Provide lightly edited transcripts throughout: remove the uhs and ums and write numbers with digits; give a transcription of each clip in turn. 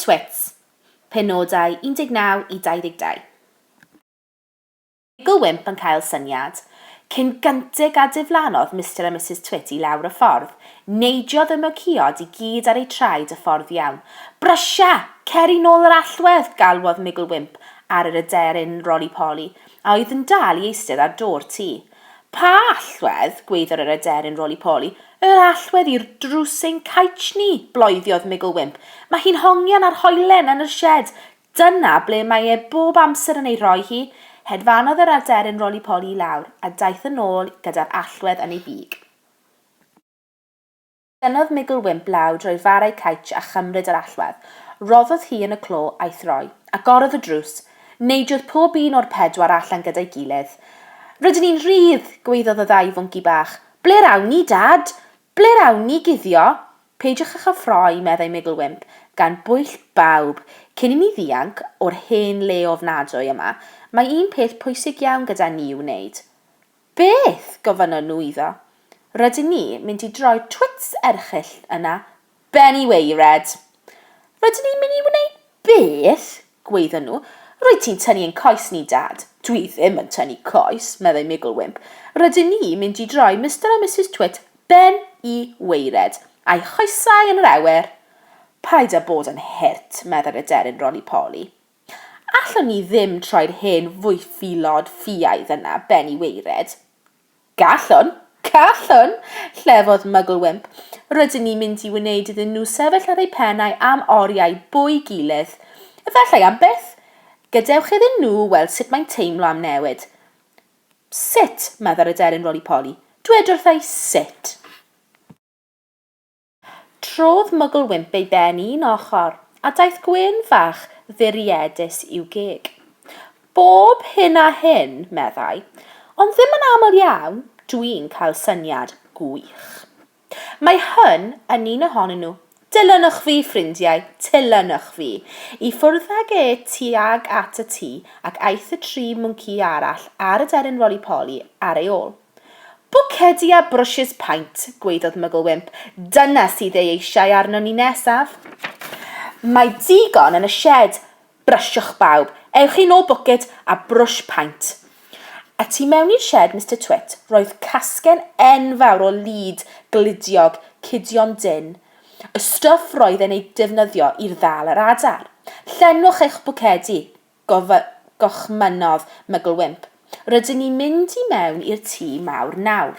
Twits, Penodau 19 i 22. Ysgol Wimp yn cael syniad. Cyn gyntig a diflannodd Mr a Mrs Twit i lawr y ffordd, neidiodd y mwnciod i gyd ar ei traed y ffordd iawn. Brysia! Ceri nôl yr allwedd, galwodd Ysgol Wimp ar yr aderyn roli-poli, a oedd yn dal i eistedd ar dôr tŷ. Pa allwedd, gweiddodd yr aderyn roli-poli, yr allwedd i'r drws ein caets ni, bloeddiodd Ysgol Wimp. Mae hi'n hongian ar hoelen yn y shed. Dyna ble mae e bob amser yn ei roi hi. Hedfanodd yr aderyn roli-poli i lawr a daeth yn ôl gyda'r allwedd yn ei big. Dynodd Ysgol Wimp lawr drwy farau caets a chymryd yr allwedd. Roddodd hi yn y clo a'i throi, a gorodd y drws. Neidiodd pob un o'r 4 allan gyda'i gilydd. Rydyn ni'n rhydd, gweiddodd y 2 fwnci bach. Ble rawn ni, dad? Ble rawn ni, guddio? Peidiwch â chyffroi, meddai Ysgol Wimp, gan bwyll bawb. Cyn i mi ddianc o'r hen le ofnadwy yma, mae un peth pwysig iawn gyda ni i'w wneud. Beth? Gofynnon nhw iddo. Rydyn ni mynd i droi Twits erchyll yna, ben i weired. Rydyn ni'n mynd i wneud beth? Gweiddodd nhw. Rwy ti'n tynnu yn coes ni, dad. Dwi ddim yn tynnu coes, meddai Ysgol Wimp. Rydyn ni mynd i droi Mr a Mrs Twit ben i weired, a'i choesau yn yr awyr. Paid â bod yn hurt, meddai'r aderyn roli-poli. Allwn ni ddim troi'r hen fwy ffilod ffiaidd yna ben i weired. Gallwn, llefodd Ysgol Wimp. Rydyn ni'n mynd i wneud iddyn nhw sefyll ar eu pennau am oriau bwy gilydd. Efallai am byth. Gadewch iddyn nhw weld sut mae'n teimlo am newid. Sut, meddai'r aderyn roli-poli. Dwed wrthai sut. Trodd Ysgol Wimp ei ben un ochr, a daeth gwyn fach ddiriedus i'w geg. Bob hyn a hyn, meddai, ond ddim yn aml iawn, dwi'n cael syniad gwych. Mae hyn yn un ohonyn nhw. Dilynwch fi, ffrindiau, dilynwch fi. I ffwrdd ag e tuag at y tŷ ac aeth y 3 mwnciau arall ar y aderyn roli-poli ar ei ôl. Bwcedi a brwsys paint, gweiddodd Ysgol Wimp. Dyna sydd ei eisiau arno ni nesaf. Mae digon yn y shed. Brysiwch bawb. Ewch i nôl bwced a brwsh paint. A tu mewn i'r shed Mr Twit, roedd casgen enfawr o lid glidiog cudion dyn. Y stwff roedd yn ei defnyddio i'r ddal yr adar. Llenwch eich bwcedi, gochmynodd Ysgol Wimp. Rydyn ni'n mynd i mewn i'r tŷ mawr nawr.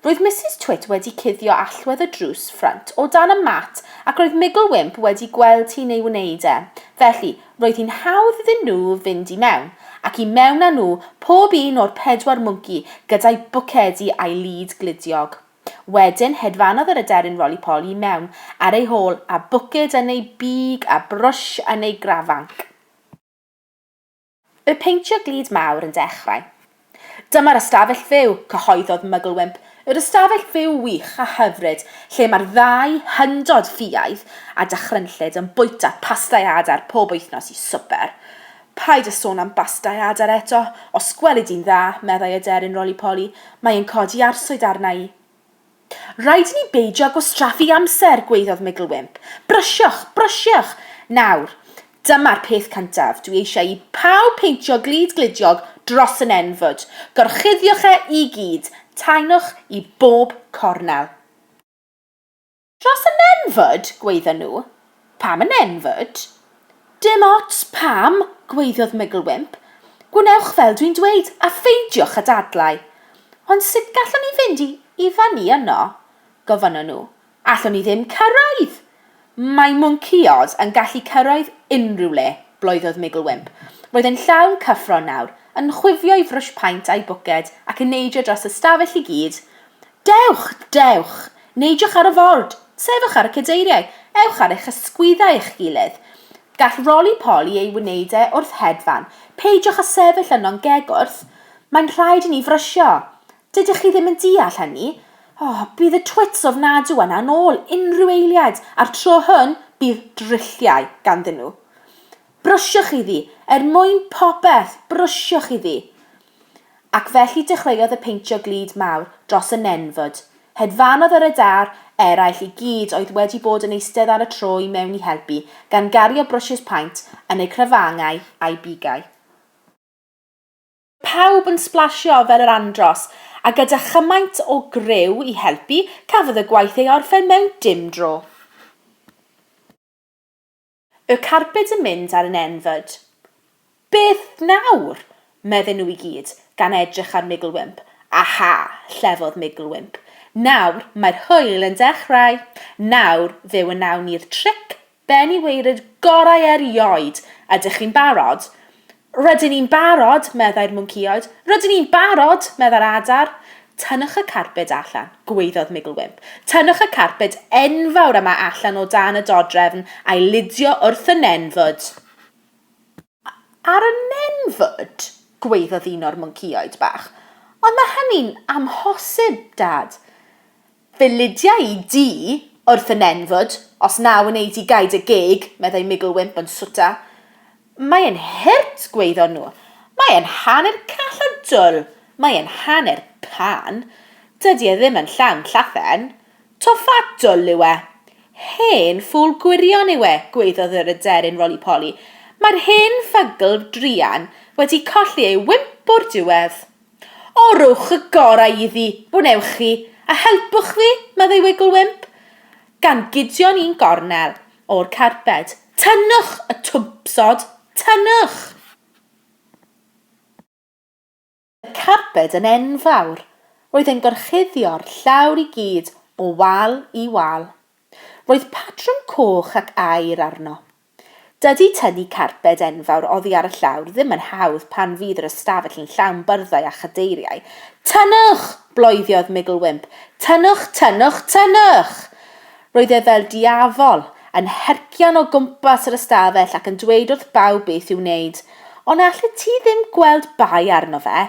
Roedd Mrs Twit wedi cuddio allwedd y drws ffrant o dan y mat ac roedd Ysgol Wimp wedi gweld hi'n ei wneud e. Felly, roedd hi'n hawdd iddyn nhw fynd i mewn, ac i mewn â nhw pob un o'r 4 mwynci gyda'i bwcedi a'i lid glidiog. Wedyn, hedfanodd yr aderyn roli-poli mewn ar ei hôl a bwced yn ei big a brwsh yn ei grafanc. Y peintio glid mawr yn dechrau. Dyma'r ystafell fyw, cyhoeddodd Ysgol Wimp, yr ystafell fyw wych a hyfryd, lle mae'r 2 hyndod ffiaidd a dychrynllyd yn bwyta pastau adar pob wythnos i swper. Paid y sôn am bastau adar eto, os gwelid i'n dda, meddai y aderyn roli-poli, mae'n codi arswyd arna i. Rhaid ni beidio gwastraffu amser, gweiddodd Ysgol Wimp. Brysiwch. Nawr, dyma'r peth cyntaf. Dwi eisiau i pawb peintio glid glidiog dros yn enfwd. Gorchuddiwch e i gyd. Taenwch i bob cornel. Dros yn enfwd, gweiddodd nhw. Pam yn enfwd? Dim ots pam, gweiddodd Ysgol Wimp. Gwnewch fel dwi'n dweud a pheidiwch y dadlau. Ond sut gallwn ni fynd i fyny yno? Gofynnon nhw. Allwn ni ddim cyrraedd. Mae mwnciod yn gallu cyrraedd unrhyw le, bloeddodd Ysgol Wimp. Roedd e'n llawn cyffro nawr, yn chwifio i frwsh paint a'i bwced ac yn neidio dros y stafell i gyd. Dewch, neidiwch ar y ford, sefwch ar y cadeiriau, ewch ar eich ysgwyddau eich gilydd. Gall roli-poli ei wneud e wrth hedfan, peidiwch a sefyll yno'n gegwrth. Mae'n rhaid i ni frysio. Dydych chi ddim yn deall hynny? Bydd y Twits ofnadw yna yn ôl unrhyw eiliad, a'r tro hwn bydd drilliau ganddyn nhw. Brwsiwch iddi, mwyn popeth, brwsiwch iddi. Ac felly dechreuodd y peintio glid mawr dros y nenfwd. Hedfanodd yr adar Eraill I gyd oedd wedi bod yn eistedd ar y tro I mewn I helpu, gan gario brwsys paent yn eu cryfangau a'i bigau. Pawb yn splasio fel yr andros, a gyda chymaint o grew I helpu, cafodd y gwaith ei orffen mewn dim dro. Y carped yn mynd ar yn enfyd. Beth nawr? Medden nhw I gyd, gan edrych ar Migglewimp. Aha, llefodd Migglewimp. Nawr, mae'r hwyl yn dechrau. Nawr, fe wnawn ni'r tric ben I weirid gorau erioed. Ydych chi'n barod? Rydyn ni'n barod, meddai'r mwnciod. Rydyn ni'n barod, meddai'r adar. Tynnwch y carped allan, gweiddodd Migglewimp. Tynnwch y carped enfawr yma allan o dan y dodrefn a'i lydio wrth y nenfwd. Ar y nenfwd? Gweiddodd un o'r mwncioed bach. Ond mae hynny'n amhosib, Dad. Fe lydia I di wrth y nenfwd, os naw yn ei gaid y geg, meddai Migglewimp yn swta. Mae'n hirt, gweiddodd nhw. Mae'n hanner calladwl. Mae'n hanner pan. Dydy e ddim yn llawn llathen. Toffadwl yw e. Hen ffwl gwirion yw e, gweiddodd yr aderyn Rolly-Polly. Mae'r hen ffygl drian wedi colli ei wimp o'r diwedd. O, rwch y gorau iddi, bwnewch chi, a helpwch fi, meddai Migglewimp. Gan Gideon un gornel o'r carped. Tynnwch y twmpsod, tynnwch! Y carped yn enfawr. Roedd e'n gorchuddio'r llawr I gyd o wal I wal. Roedd patrwm coch ac aur arno. Dydy tynnu carped enfawr oddi ar y llawr ddim yn hawdd pan fydd yr ystafell yn llawn byrddau a chadeiriau. Tynnwch! Bloeddodd Migglewimp. Tynnwch, tynnwch, tynnwch! Roedd e fel diafol, yn hercian o gwmpas yr ystafell ac yn dweud wrth bawb beth i'w wneud. Ond allet ti ddim gweld bai arno fe?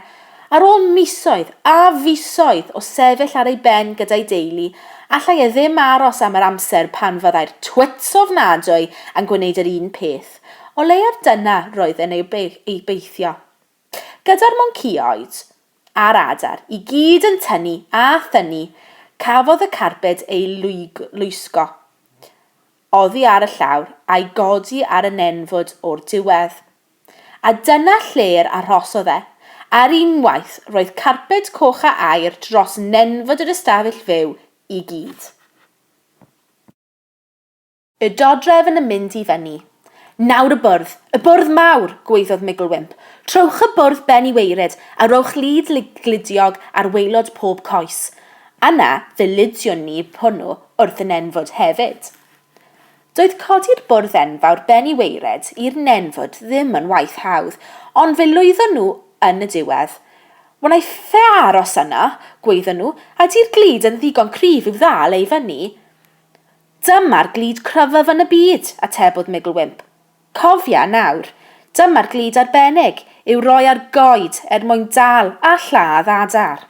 Ar ôl misoedd a fisoedd o sefyll ar ei ben gyda'i deulu, allai e ddim aros am yr amser pan fyddai'r Twits ofnadwy yn gwneud yr un peth. O leiaf dyna roedd yn ei beithio. Gyda'r mwncioed a'r adar I gyd yn tynnu a thynnu, cafodd y carped ei lwysgo. Oddi ar y llawr a'i godi ar y nenfwd o'r diwedd. A dyna lle'r arhosodd e. Ar unwaith, roedd carped coch a aur dros nenfwd yr ystafell fyw I gyd. Y dodrefn yn mynd I fyny. Nawr y bwrdd mawr, gweiddodd Migglewimp. Trowch y bwrdd ben I weirid a rowch lid glidiog ar waelod pob coes. Yna, fe lydion ni hwnnw wrth y nenfwd hefyd. Doedd codi'r bwrdd enfawr ben I weired i'r nenfwd ddim yn waith hawdd, ond fe lwyddon nhw yn y diwedd. Wnaeth fe aros yna, gweiddodd nhw, a di'r glid yn ddigon cryf i'w ddal ei fyny. Dyma'r glid cryfaf yn y byd, atebodd Migglewimp. Cofia nawr, dyma'r glid arbennig, yw roi ar goed mwyn dal a lladd adar.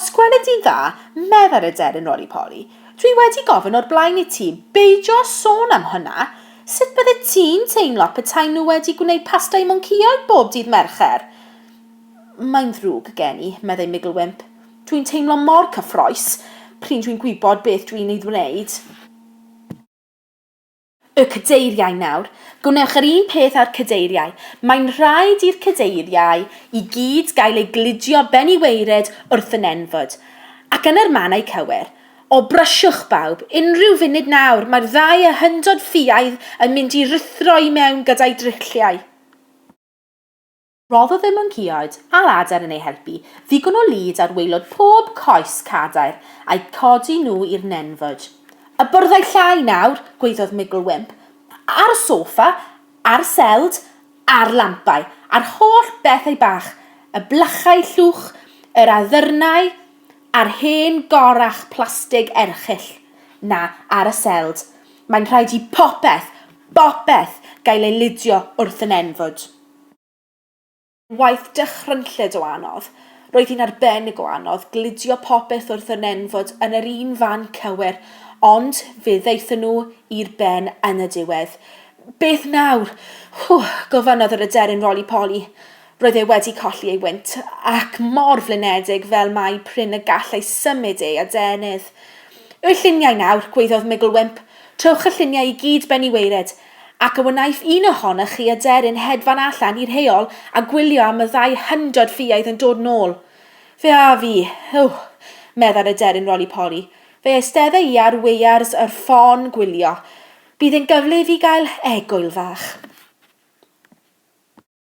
Os gweled I dda, meddai'r aderyn Rolly-Polly, dwi wedi gofyn o'r blaen I ti beidio sôn am hwnna. Sut bydde ti'n teimlo petai nhw wedi gwneud pastau mwncioed bob dydd Mercher? Mae'n ddrwg gen I, meddai Migglewimp. Dwi'n teimlo mor cyffroes, pryn dwi'n gwybod beth dwi'n ei ddwneud. Y cadeiriau nawr. Gwnewch yr un peth â'r cadeiriau. Mae'n rhaid i'r cadeiriau I gyd gael ei glidio ben I weired wrth y nenfwd. Ac yn yr mannau cywir, o brysiwch bawb, unrhyw funud nawr, mae'r ddau a hyndod ffiaidd yn mynd I rithro I mewn gyda'i triciau. Roddodd y mwnciod a'r adar yn ei helpu, ddigon o lid ar waelod pob coes cadair a'i codi nhw i'r nenfwd. Y bwrddau llai nawr, gweiddodd Migglewimp, ar y soffa, ar y seld, a'r lampau, a'r holl bethau bach, y blychau llwch, yr addyrnau, a'r hen gorach plastig erchyll. Na, ar y seld. Mae'n rhaid I bopeth, gael ei lydio wrth y nenfwd. Waeth dychrynllid o anodd. Roedd hi'n arbennig o anodd glidio popeth wrth y nenfwd yn yr un fan cywir, ond fe ddeithon nhw i'r ben yn y diwedd. Beth nawr? Gofynnodd yr aderyn Rolly-Polly. Roedd ei wedi colli ei wynt, ac mor flinedig fel mae pryn y gallai symud ei adenydd. Yw lluniau nawr, gweiddodd Migglewimp, trowch y lluniau i gyd ben i weired, ac y wnaeth un ohonych chi aderyn hedfan allan i'r heol a gwylio am y 200 ffiaidd yn dod nôl. Fe a fi, meddai'r aderyn roli poli. Fe eisteddai i ar weiars yr ffon gwylio. Bydd yn gyfle i fi gael egwyl fach.